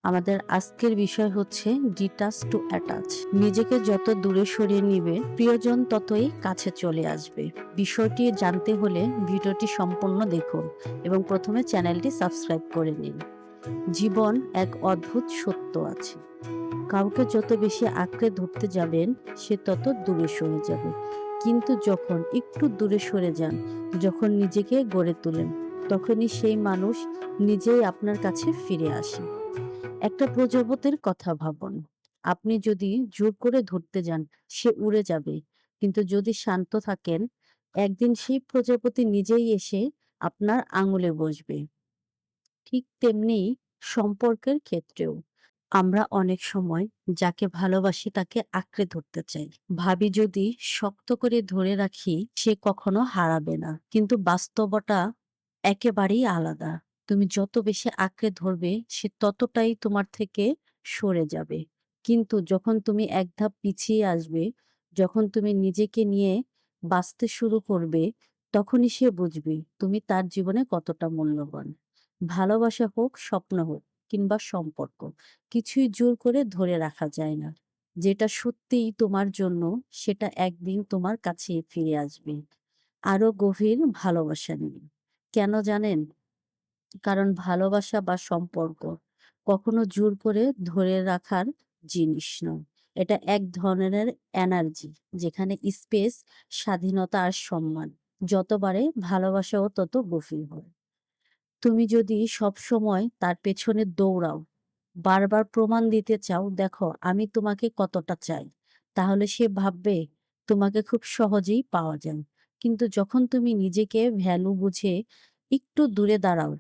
আমাদের আজকের বিষয় হচ্ছে ডিটাচ টু অ্যাটাচ। নিজেকে যত দূরে সরিয়ে নিবে, প্রিয়জন ততই কাছে চলে আসবে। বিষয়টি জানতে হলে ভিডিওটি সম্পূর্ণ দেখুন এবং প্রথমে চ্যানেলটি সাবস্ক্রাইব করে নিন। জীবন এক অদ্ভুত সত্য আছে। কাউকে যত বেশি আঁকড়ে ধরতে যাবেন, সে তত দূরে সরে যাবে। কিন্তু যখন একটু দূরে সরে যান, যখন নিজেকে গড়ে তোলেন, তখনই সেই মানুষ নিজেই আপনার কাছে ফিরে আসে। একটা প্রজাপতির কথা ভাবুন। আপনি যদি জোর করে ধরতে যান, সে উড়ে যাবে। কিন্তু যদি শান্ত থাকেন, একদিন সেই প্রজাপতি নিজেই এসে আপনার আঙুলে বসবে। ঠিক তেমনি সম্পর্কের ক্ষেত্রেও আমরা অনেক সময় যাকে ভালোবাসি তাকে আঁকড়ে ধরতে চাই। ভাবি যদি শক্ত করে ধরে রাখি সে কখনো হারাবে না। কিন্তু বাস্তবতা একেবারেই আলাদা। তুমি যত বেশি আঁকড়ে ধরবে সে ততটাই তোমার থেকে সরে যাবে। কিন্তু যখন তুমি এক ধাপ পিছিয়ে আসবে, যখন তুমি নিজেকে নিয়ে বাঁচতে শুরু করবে, তখনই সে বুঝবে তুমি তার জীবনে কতটা মূল্যবান। ভালোবাসা হোক, স্বপ্ন হোক কিংবা সম্পর্ক, কিছুই জোর করে ধরে রাখা যায় না। যেটা সত্যিই তোমার জন্য সেটা একদিন তোমার কাছে ফিরে আসবে। আরো গভীর ভালোবাসা নিয়ে। কেন জানেন? কারণ ভালোবাসা বা সম্পর্ক কখনো জোর করে ধরে রাখার জিনিস নয়। এটা এক ধরনের এনার্জি, যেখানে স্পেস, স্বাধীনতা আর সম্মান যত বাড়ে, ভালোবাসাও তত গভীর হয়। তুমি যদি সবসময় তার পেছনে দৌড়াও, বারবার প্রমাণ দিতে চাও, দেখো আমি তোমাকে কতটা চাই, তাহলে সে ভাববে তোমাকে খুব সহজেই পাওয়া যায়। কিন্তু যখন তুমি নিজেকে ভ্যালু বুঝে একটু দূরে দাঁড়াও,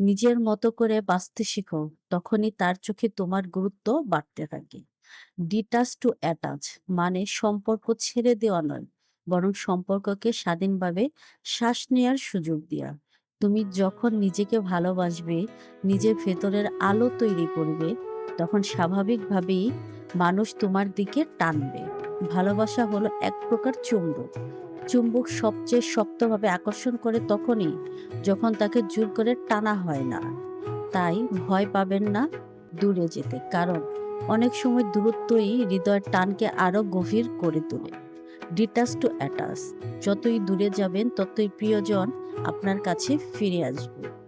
নিজের মতো করে বাঁচতে শিখো, তখনই তার চোখে তোমার গুরুত্ব বাড়তে থাকে। ডিটাচ টু অ্যাটাচ মানে সম্পর্ক ছেড়ে দেওয়া নয়, বরং সম্পর্ককে স্বাধীনভাবে শ্বাস নেওয়ার সুযোগ দেওয়া। তুমি যখন নিজেকে ভালোবাসবে, নিজের ভেতরের আলো তৈরি করবে, তখন স্বাভাবিকভাবেই মানুষ তোমার দিকে টানবে। ভালোবাসা হলো এক প্রকার চুম্বক। চুম্বক সবচেয়ে শক্তভাবে আকর্ষণ করে তখনই যখন তাকে জোর করে টানা হয় না। তাই ভয় পাবেন না দূরে যেতে, কারণ অনেক সময় দূরত্বই হৃদয়ের টানকে আরো গভীর করে তোলে। ডিটাচ টু অ্যাটাচ, যতই দূরে যাবেন ততই প্রিয়জন আপনার কাছে ফিরে আসবে।